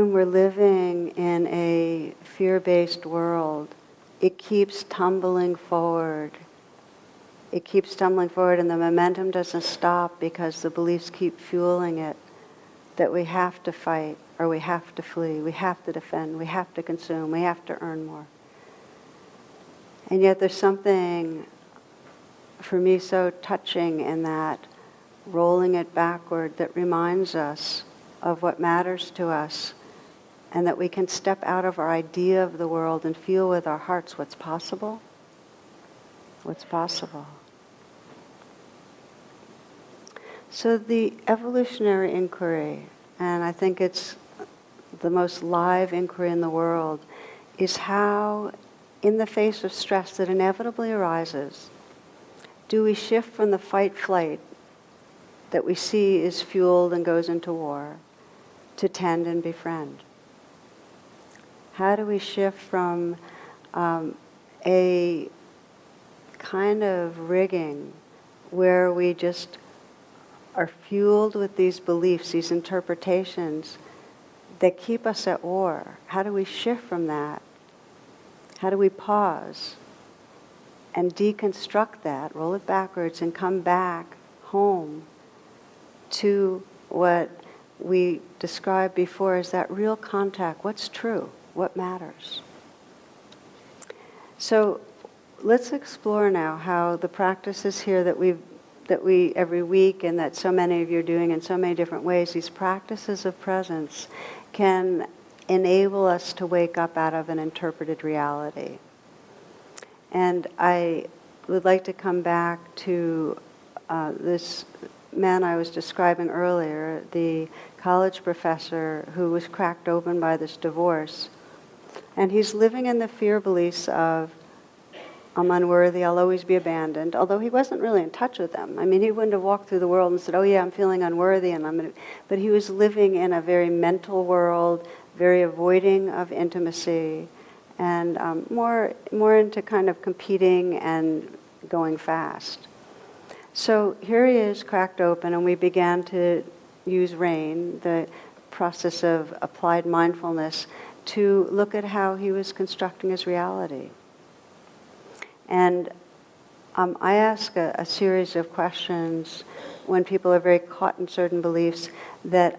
when we're living in a fear-based world, it keeps tumbling forward. It keeps tumbling forward, and the momentum doesn't stop because the beliefs keep fueling it, that we have to fight, or we have to flee, we have to defend, we have to consume, we have to earn more. And yet there's something, for me, so touching in that, rolling it backward, that reminds us of what matters to us, and that we can step out of our idea of the world and feel with our hearts what's possible. What's possible. So the evolutionary inquiry, and I think it's the most live inquiry in the world, is how, in the face of stress that inevitably arises, do we shift from the fight-flight that we see is fueled and goes into war to tend and befriend? How do we shift from a kind of rigging where we just are fueled with these beliefs, these interpretations that keep us at war? How do we shift from that? How do we pause and deconstruct that, roll it backwards, and come back home to what we described before as that real contact? What's true? What matters? So let's explore now how the practices here that we every week, and that so many of you are doing in so many different ways, these practices of presence can enable us to wake up out of an interpreted reality. And I would like to come back to this man I was describing earlier, the college professor who was cracked open by this divorce. And he's living in the fear beliefs of, I'm unworthy, I'll always be abandoned, although he wasn't really in touch with them. I mean, he wouldn't have walked through the world and said, oh yeah, I'm feeling unworthy, but he was living in a very mental world, very avoiding of intimacy, and more into kind of competing and going fast. So here he is, cracked open, and we began to use RAIN, the process of applied mindfulness, to look at how he was constructing his reality. And I ask a series of questions when people are very caught in certain beliefs that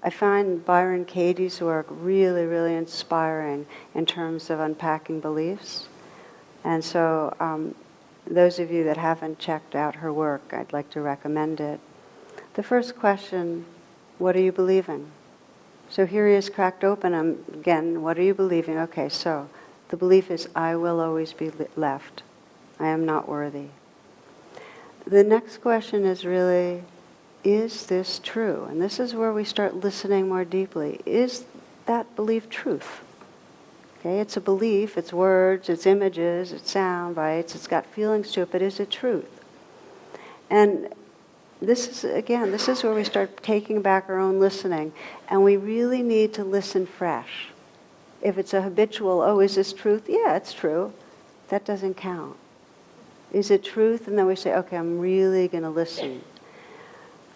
I find Byron Katie's work really, really inspiring in terms of unpacking beliefs. And so those of you that haven't checked out her work, I'd like to recommend it. The first question, what are you believing? So here he is, cracked open. Again, what are you believing? Okay, so the belief is, I will always be left. I am not worthy. The next question is really, is this true? And this is where we start listening more deeply. Is that belief truth? Okay, it's a belief, it's words, it's images, it's sound bites, it's got feelings to it, but is it truth? And this is where we start taking back our own listening, and we really need to listen fresh. If it's a habitual, oh, is this truth? Yeah, it's true. That doesn't count. Is it truth? And then we say, okay, I'm really going to listen.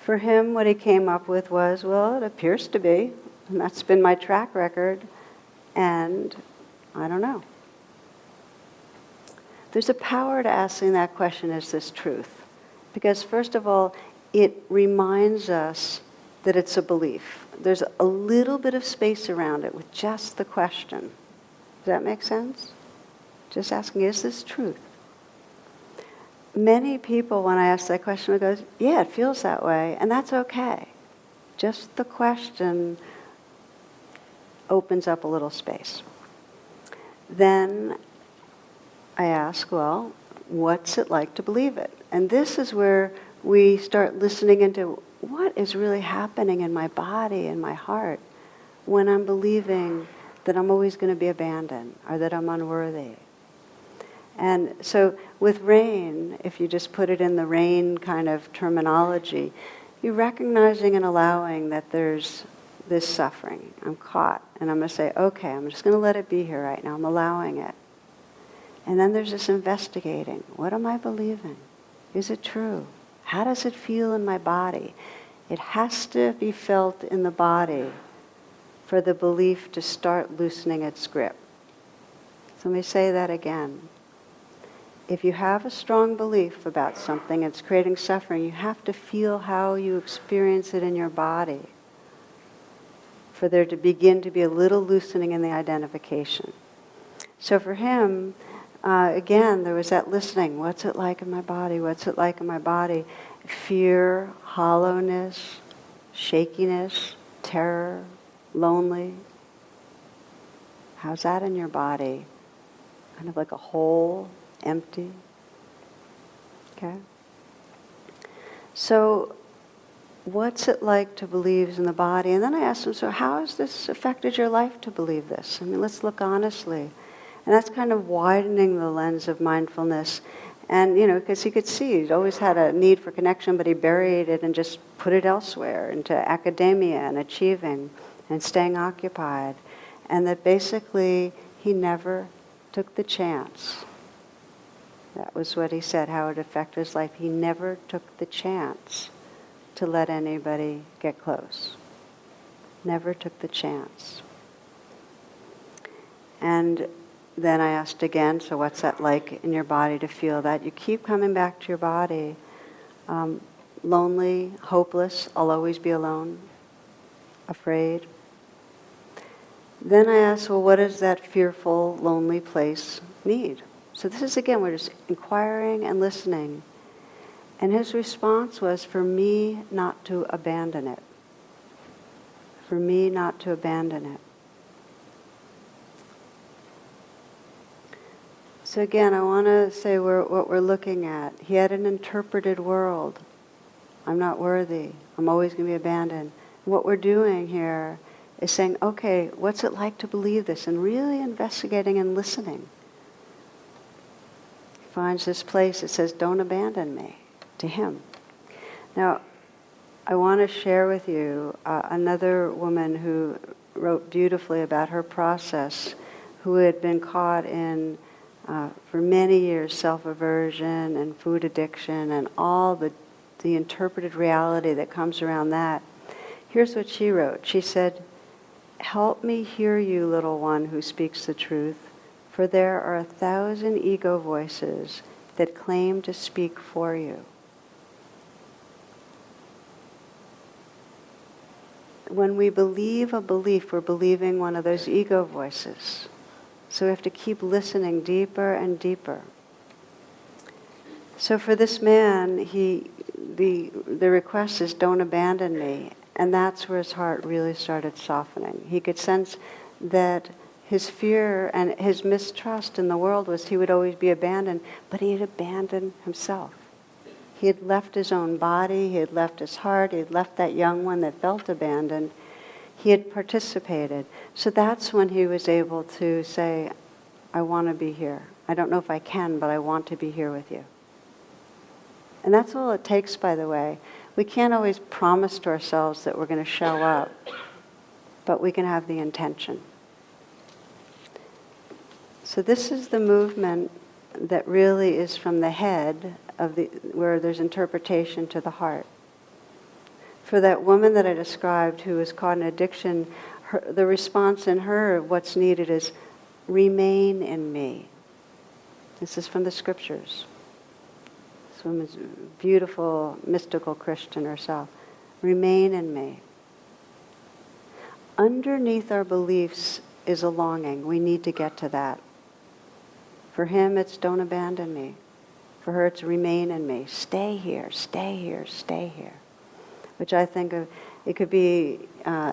For him, what he came up with was, well, it appears to be, and that's been my track record, and I don't know. There's a power to asking that question, is this truth? Because first of all, it reminds us that it's a belief. There's a little bit of space around it with just the question. Does that make sense? Just asking, is this truth? Many people, when I ask that question, will go, yeah, it feels that way, and that's okay. Just the question opens up a little space. Then I ask, well, what's it like to believe it? And this is where we start listening into what is really happening in my body and my heart when I'm believing that I'm always going to be abandoned or that I'm unworthy. And so with RAIN, if you just put it in the RAIN kind of terminology, you're recognizing and allowing that there's this suffering. I'm caught, and I'm going to say, okay, I'm just going to let it be here right now. I'm allowing it. And then there's this investigating. What am I believing? Is it true? How does it feel in my body? It has to be felt in the body for the belief to start loosening its grip. So let me say that again. If you have a strong belief about something, it's creating suffering, you have to feel how you experience it in your body for there to begin to be a little loosening in the identification. So for him, again, there was that listening. What's it like in my body? What's it like in my body? Fear, hollowness, shakiness, terror, lonely. How's that in your body? Kind of like a hole, empty. Okay? So, what's it like to believe in the body? And then I asked him, so how has this affected your life to believe this? I mean, let's look honestly. And that's kind of widening the lens of mindfulness. And, because he could see he'd always had a need for connection, but he buried it and just put it elsewhere, into academia and achieving and staying occupied. And that basically he never took the chance. That was what he said, how it affected his life. He never took the chance to let anybody get close. Never took the chance. And then I asked again, so what's that like in your body to feel that? You keep coming back to your body. Lonely, hopeless, I'll always be alone, afraid. Then I asked, well, what does that fearful, lonely place need? So this is, again, we're just inquiring and listening. And his response was, for me not to abandon it. For me not to abandon it. So again, I want to say what we're looking at. He had an interpreted world. I'm not worthy. I'm always going to be abandoned. And what we're doing here is saying, okay, what's it like to believe this? And really investigating and listening. He finds this place that says, don't abandon me, to him. Now, I want to share with you another woman who wrote beautifully about her process, who had been caught in, for many years, self-aversion and food addiction and all the interpreted reality that comes around that. Here's what she wrote. She said, help me hear you, little one who speaks the truth, for there are 1,000 ego voices that claim to speak for you. When we believe a belief, we're believing one of those ego voices. So we have to keep listening deeper and deeper. So for this man, the request is, don't abandon me. And that's where his heart really started softening. He could sense that his fear and his mistrust in the world was he would always be abandoned, but he had abandoned himself. He had left his own body, he had left his heart, he had left that young one that felt abandoned. He had participated. So that's when he was able to say, I want to be here. I don't know if I can, but I want to be here with you. And that's all it takes, by the way. We can't always promise to ourselves that we're going to show up, but we can have the intention. So this is the movement that really is from the head, where there's interpretation, to the heart. For that woman that I described who was caught in addiction, the response in her, what's needed is, remain in me. This is from the scriptures. This woman's a beautiful, mystical Christian herself. Remain in me. Underneath our beliefs is a longing. We need to get to that. For him, it's don't abandon me. For her, it's remain in me. Stay here, stay here, stay here. Which I think of, it could be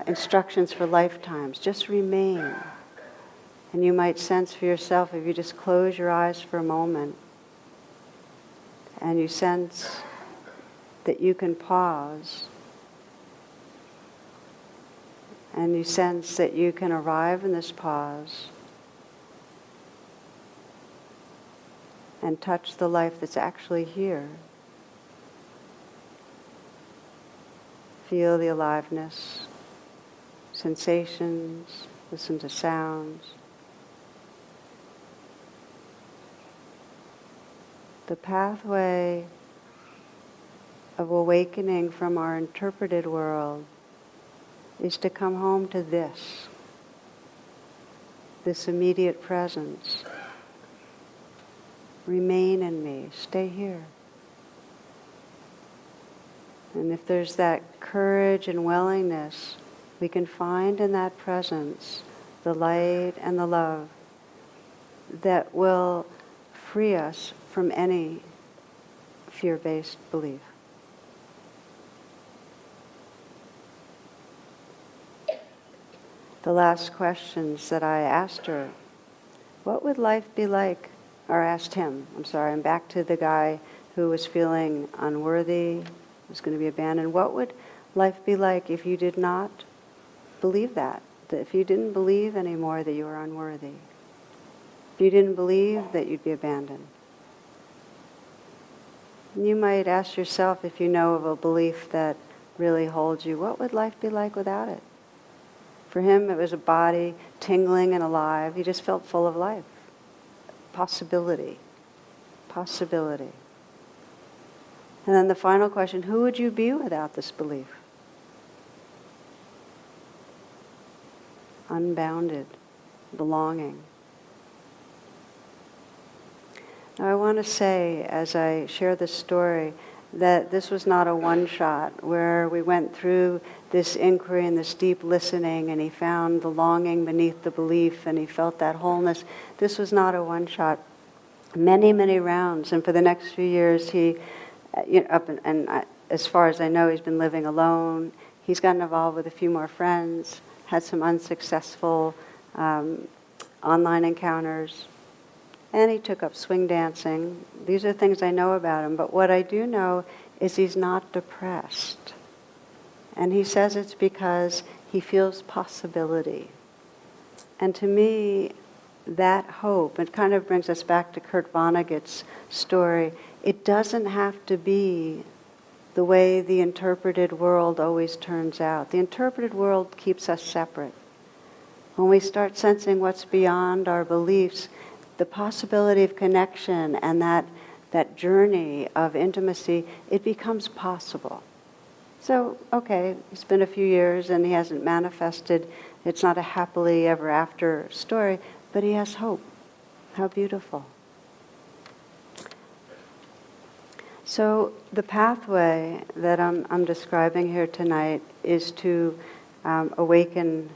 instructions for lifetimes. Just remain. And you might sense for yourself, if you just close your eyes for a moment, and you sense that you can pause, and you sense that you can arrive in this pause and touch the life that's actually here. Feel the aliveness, sensations, listen to sounds. The pathway of awakening from our interpreted world is to come home to this immediate presence. Remain in me, stay here. And if there's that courage and willingness, we can find in that presence the light and the love that will free us from any fear-based belief. The last questions that I asked her, what would life be like? Or asked him, I'm back to the guy who was feeling unworthy, was going to be abandoned. What would life be like if you did not believe that? That if you didn't believe anymore that you were unworthy? If you didn't believe that you'd be abandoned? And you might ask yourself, if you know of a belief that really holds you, what would life be like without it? For him, it was a body tingling and alive. He just felt full of life. Possibility. And then the final question, who would you be without this belief? Unbounded, belonging. Now I want to say, as I share this story, that this was not a one-shot where we went through this inquiry and this deep listening and he found the longing beneath the belief and he felt that wholeness. This was not a one-shot. Many, many rounds. And for the next few years, he, as far as I know, he's been living alone. He's gotten involved with a few more friends, had some unsuccessful online encounters. And he took up swing dancing. These are things I know about him. But what I do know is he's not depressed. And he says it's because he feels possibility. And to me, that hope, it kind of brings us back to Kurt Vonnegut's story. It doesn't have to be the way the interpreted world always turns out. The interpreted world keeps us separate. When we start sensing what's beyond our beliefs, the possibility of connection and that journey of intimacy, it becomes possible. So, okay, it's been a few years and he hasn't manifested. It's not a happily ever after story, but he has hope. How beautiful. So the pathway that I'm describing here tonight is to awaken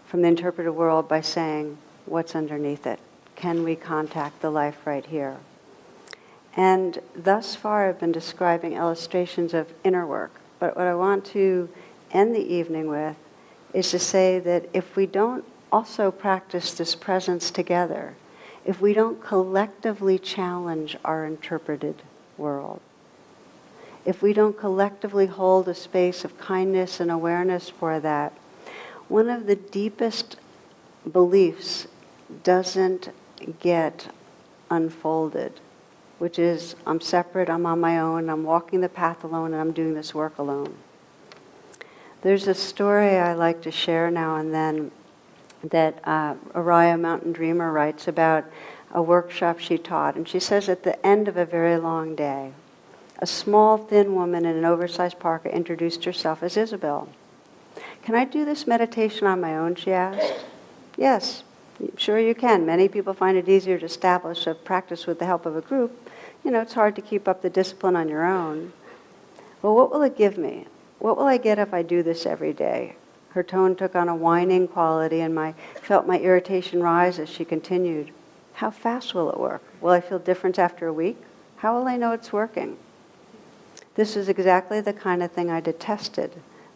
from the interpreted world by saying, what's underneath it? Can we contact the life right here? And thus far I've been describing illustrations of inner work. But what I want to end the evening with is to say that if we don't also practice this presence together, if we don't collectively challenge our interpreted world, if we don't collectively hold a space of kindness and awareness for that, one of the deepest beliefs doesn't get unfolded, which is I'm separate, I'm on my own, I'm walking the path alone, and I'm doing this work alone. There's a story I like to share now and then that Araya Mountain Dreamer writes about a workshop she taught. And she says at the end of a very long day, a small, thin woman in an oversized parka introduced herself as Isabel. Can I do this meditation on my own, she asked. Yes. Sure you can. Many people find it easier to establish a practice with the help of a group. It's hard to keep up the discipline on your own. Well, what will it give me? What will I get if I do this every day? Her tone took on a whining quality and felt my irritation rise as she continued. How fast will it work? Will I feel difference after a week? How will I know it's working? This is exactly the kind of thing I detested.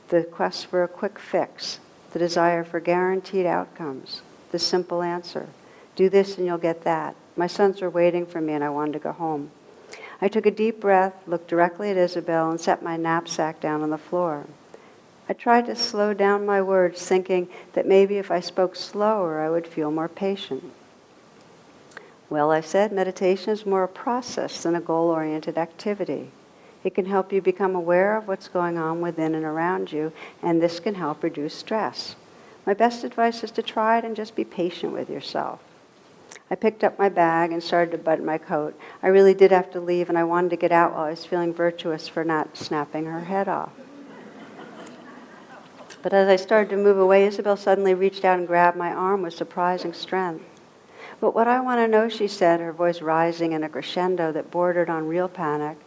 The quest for a quick fix, the desire for guaranteed outcomes. The simple answer. Do this and you'll get that. My sons were waiting for me and I wanted to go home. I took a deep breath, looked directly at Isabel, and set my knapsack down on the floor. I tried to slow down my words, thinking that maybe if I spoke slower, I would feel more patient. Well, I said, meditation is more a process than a goal-oriented activity. It can help you become aware of what's going on within and around you, and this can help reduce stress. My best advice is to try it and just be patient with yourself. I picked up my bag and started to button my coat. I really did have to leave, and I wanted to get out while I was feeling virtuous for not snapping her head off. But as I started to move away, Isabel suddenly reached out and grabbed my arm with surprising strength. But what I want to know, she said, her voice rising in a crescendo that bordered on real panic,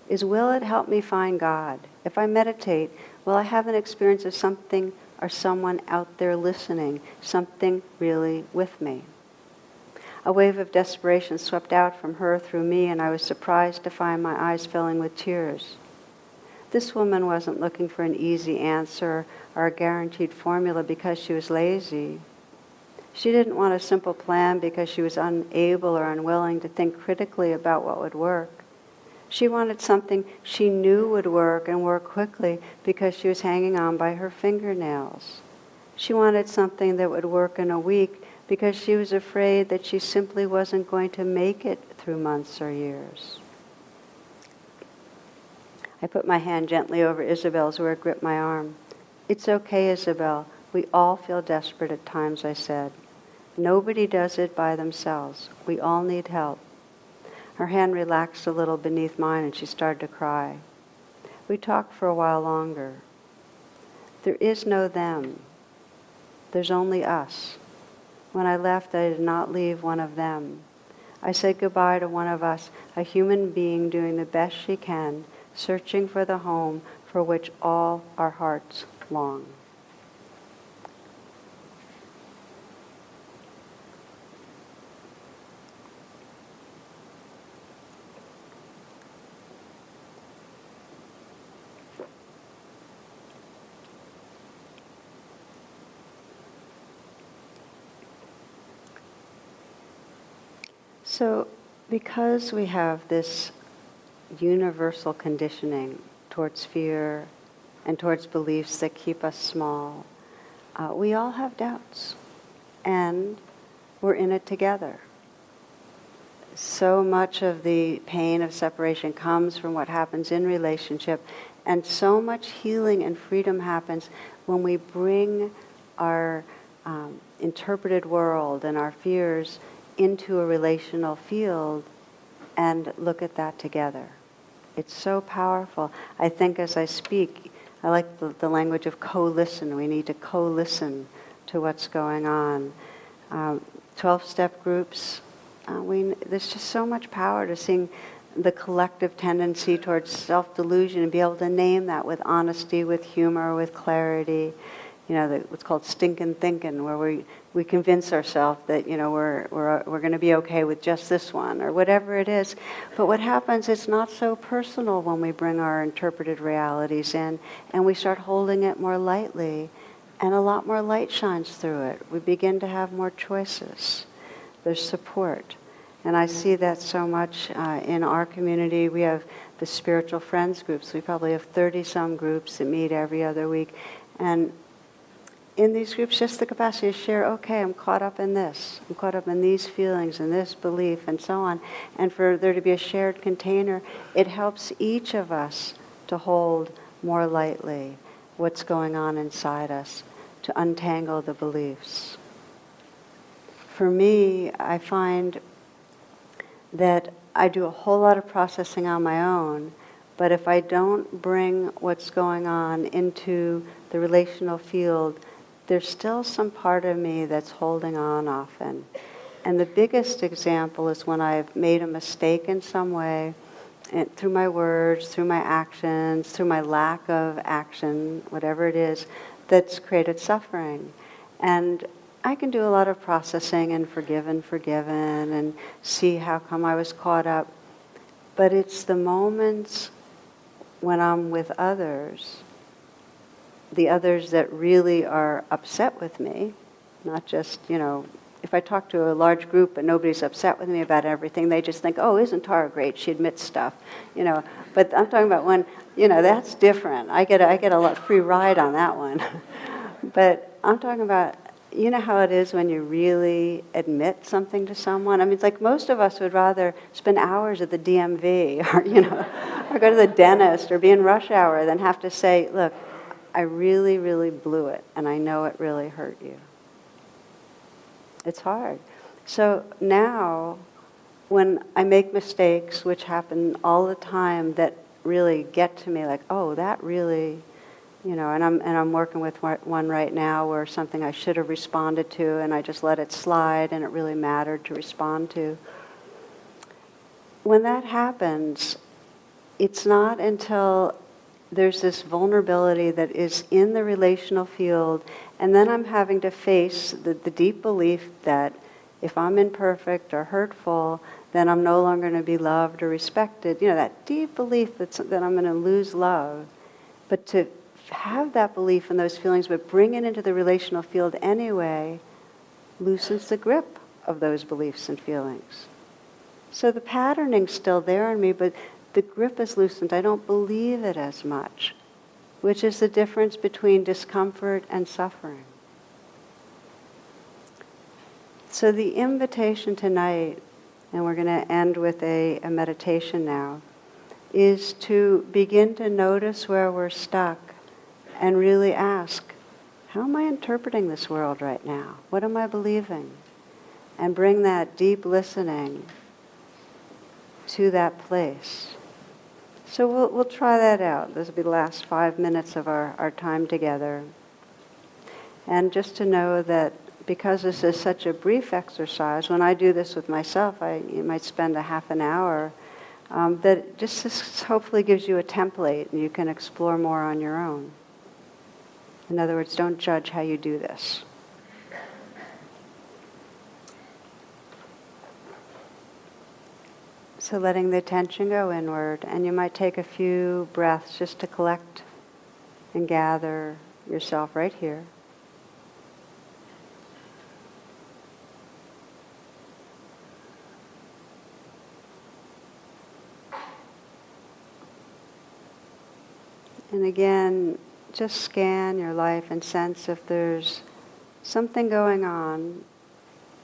is will it help me find God? If I meditate, will I have an experience of something or someone out there listening, something really with me? A wave of desperation swept out from her through me, and I was surprised to find my eyes filling with tears. This woman wasn't looking for an easy answer or a guaranteed formula because she was lazy. She didn't want a simple plan because she was unable or unwilling to think critically about what would work. She wanted something she knew would work and work quickly because she was hanging on by her fingernails. She wanted something that would work in a week because she was afraid that she simply wasn't going to make it through months or years. I put my hand gently over Isabel's where it gripped my arm. It's okay, Isabel. We all feel desperate at times, I said. Nobody does it by themselves. We all need help. Her hand relaxed a little beneath mine and she started to cry. We talked for a while longer. There is no them. There's only us. When I left, I did not leave one of them. I said goodbye to one of us, a human being doing the best she can, searching for the home for which all our hearts long. So, because we have this universal conditioning towards fear and towards beliefs that keep us small, we all have doubts, and we're in it together. So much of the pain of separation comes from what happens in relationship, and so much healing and freedom happens when we bring our interpreted world and our fears into a relational field and look at that together. It's so powerful. I think as I speak, I like the language of co-listen. We need to co-listen to what's going on. 12-step groups, there's just so much power to seeing the collective tendency towards self-delusion and be able to name that with honesty, with humor, with clarity. You know, what's called stinking thinking, where we convince ourselves that, you know, we're going to be okay with just this one or whatever it is. But what happens, it's not so personal when we bring our interpreted realities in and we start holding it more lightly, and a lot more light shines through it. We begin to have more choices. There's support. And I see that so much in our community. We have the spiritual friends groups. We probably have 30-some groups that meet every other week. And in these groups, just the capacity to share, okay, I'm caught up in this. I'm caught up in these feelings and this belief and so on. And for there to be a shared container, it helps each of us to hold more lightly what's going on inside us, to untangle the beliefs. For me, I find that I do a whole lot of processing on my own, but if I don't bring what's going on into the relational field, there's still some part of me that's holding on often. And the biggest example is when I've made a mistake in some way, and through my words, through my actions, through my lack of action, whatever it is, that's created suffering. And I can do a lot of processing and forgive and see how come I was caught up. But it's the moments when I'm with others, the others that really are upset with me, not just, you know, if I talk to a large group and nobody's upset with me about everything, they just think, oh, isn't Tara great? She admits stuff, you know. But I'm talking about when, you know, that's different. I get a lot free ride on that one. But I'm talking about, you know how it is when you really admit something to someone? I mean, it's like most of us would rather spend hours at the DMV or, you know, or go to the dentist or be in rush hour than have to say, look, I really, really blew it, and I know it really hurt you. It's hard. So now, when I make mistakes, which happen all the time, that really get to me, like, oh, that really I'm working with one right now where something I should have responded to and I just let it slide and it really mattered to respond to. When that happens, it's not until there's this vulnerability that is in the relational field, and then I'm having to face the deep belief that if I'm imperfect or hurtful, then I'm no longer going to be loved or respected. That deep belief that I'm going to lose love. But to have that belief and those feelings, but bring it into the relational field anyway, loosens the grip of those beliefs and feelings. So the patterning's still there in me, but the grip is loosened. I don't believe it as much, which is the difference between discomfort and suffering. So the invitation tonight, and we're going to end with a meditation now, is to begin to notice where we're stuck and really ask, how am I interpreting this world right now? What am I believing? And bring that deep listening to that place. So we'll try that out. This will be the last 5 minutes of our time together. And just to know that because this is such a brief exercise, when I do this with myself, you might spend a half an hour, that just this hopefully gives you a template and you can explore more on your own. In other words, don't judge how you do this. So letting the attention go inward, and you might take a few breaths just to collect and gather yourself right here. And again, just scan your life and sense if there's something going on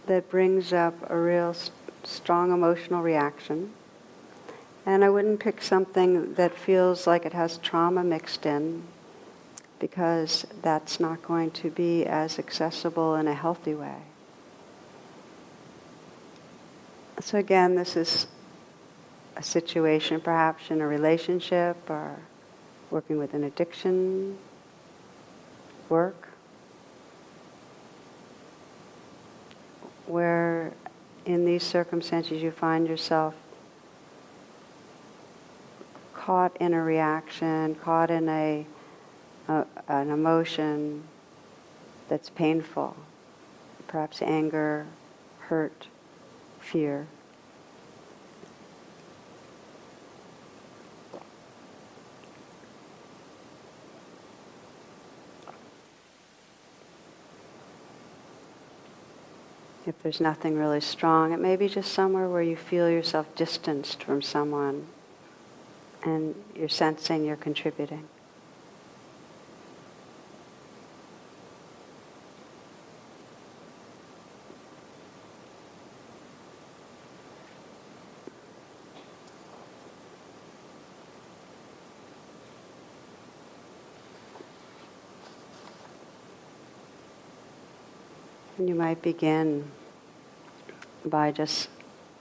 that brings up a real strong emotional reaction. And I wouldn't pick something that feels like it has trauma mixed in, because that's not going to be as accessible in a healthy way. So again, this is a situation perhaps in a relationship or working with an addiction, work, where in these circumstances you find yourself caught in a reaction, caught in an emotion that's painful, perhaps anger, hurt, fear. If there's nothing really strong, it may be just somewhere where you feel yourself distanced from someone and you're sensing you're contributing. And you might begin by just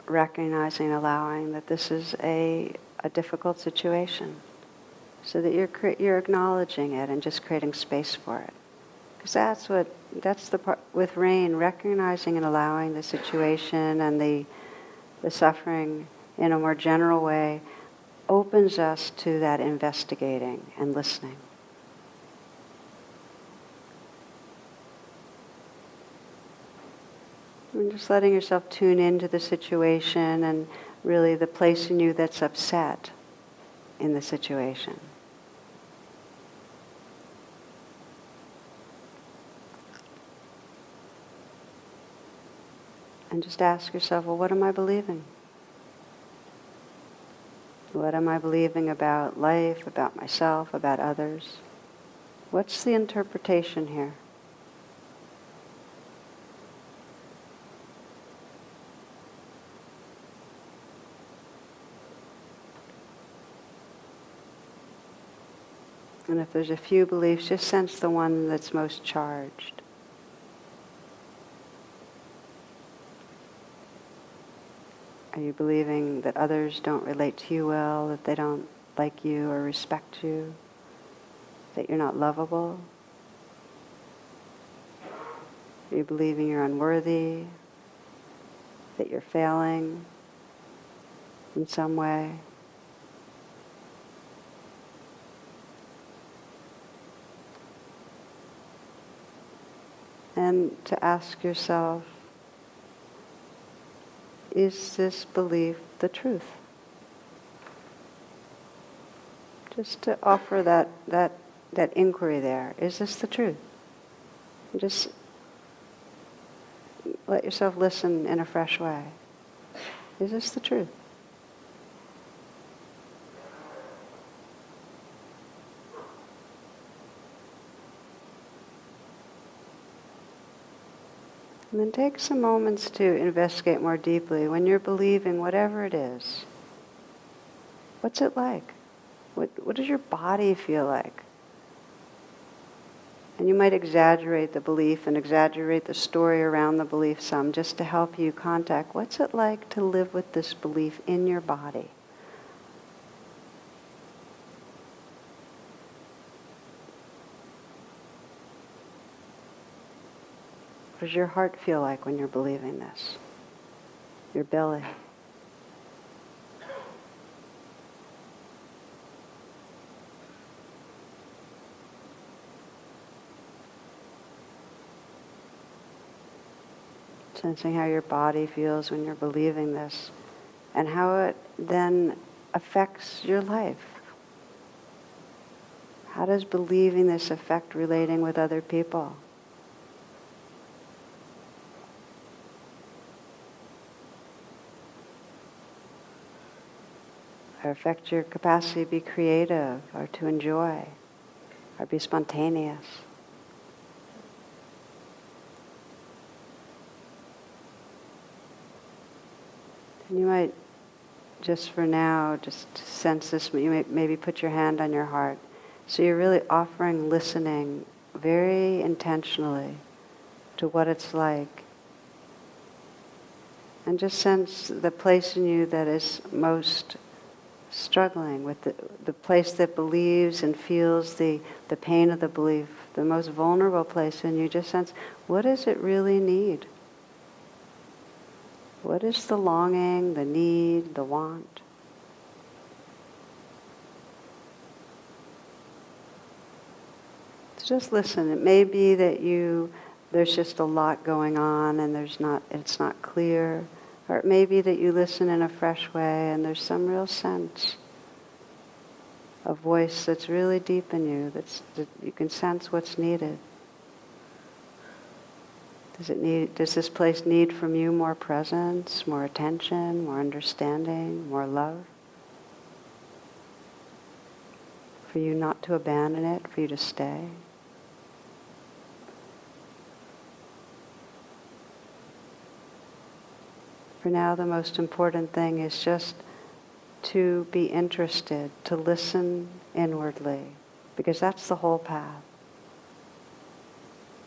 recognizing, allowing that this is a difficult situation, so that you're acknowledging it and just creating space for it. Because that's the part with rain, recognizing and allowing the situation and the suffering in a more general way opens us to that investigating and listening. And just letting yourself tune into the situation and really the place in you that's upset in the situation. And just ask yourself, well, what am I believing? What am I believing about life, about myself, about others? What's the interpretation here? And if there's a few beliefs, just sense the one that's most charged. Are you believing that others don't relate to you well, that they don't like you or respect you, that you're not lovable? Are you believing you're unworthy? That you're failing in some way? And to ask yourself, is this belief the truth? Just to offer that inquiry there. Is this the truth? Just let yourself listen in a fresh way. Is this the truth? And then take some moments to investigate more deeply. When you're believing whatever it is, what's it like? What does your body feel like? And you might exaggerate the belief and exaggerate the story around the belief some, just to help you contact what's it like to live with this belief in your body. What does your heart feel like when you're believing this? Your belly. Sensing how your body feels when you're believing this, and how it then affects your life. How does believing this affect relating with other people? Or affect your capacity to be creative, or to enjoy, or be spontaneous? And you might, just for now, just sense this, you may maybe put your hand on your heart. So you're really offering listening very intentionally to what it's like. And just sense the place in you that is most struggling with the place that believes and feels the pain of the belief, the most vulnerable place in you. Just sense, what does it really need? What is the longing, the need, the want? So just listen. It may be that there's just a lot going on and it's not clear. Or it may be that you listen in a fresh way and there's some real sense, a voice that's really deep in you, that you can sense what's needed. Does this place need from you more presence, more attention, more understanding, more love? For you not to abandon it, for you to stay? For now, the most important thing is just to be interested, to listen inwardly, because that's the whole path.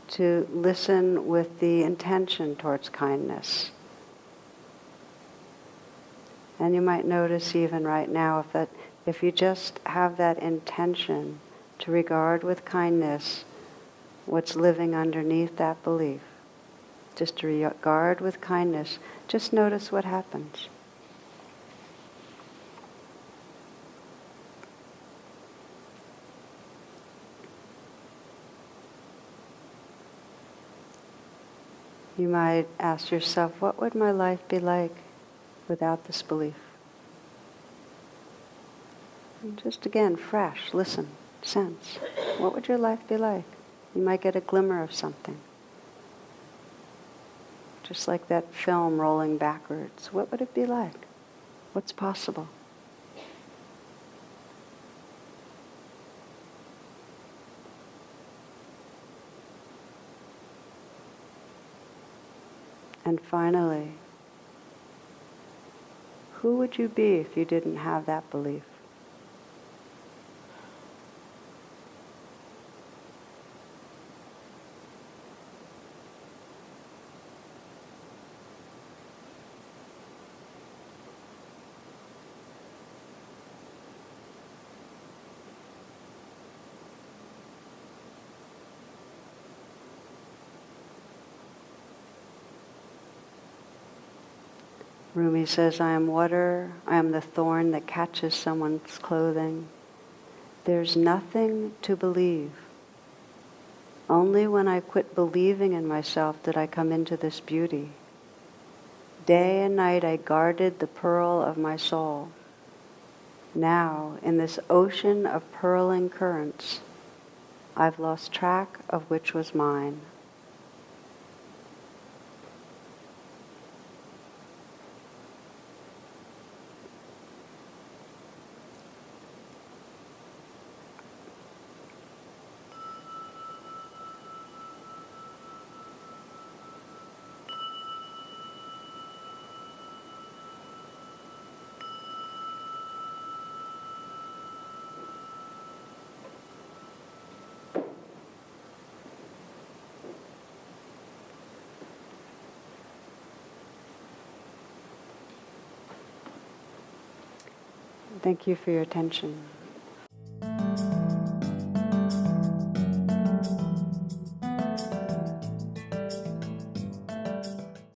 To listen with the intention towards kindness. And you might notice even right now if you just have that intention to regard with kindness what's living underneath that belief, just to regard with kindness, just notice what happens. You might ask yourself, what would my life be like without this belief? And just again, fresh, listen, sense. What would your life be like? You might get a glimmer of something. Just like that film rolling backwards. What would it be like? What's possible? And finally, who would you be if you didn't have that belief? Rumi says, I am water, I am the thorn that catches someone's clothing. There's nothing to believe. Only when I quit believing in myself did I come into this beauty. Day and night I guarded the pearl of my soul. Now, in this ocean of purling currents, I've lost track of which was mine. Thank you for your attention.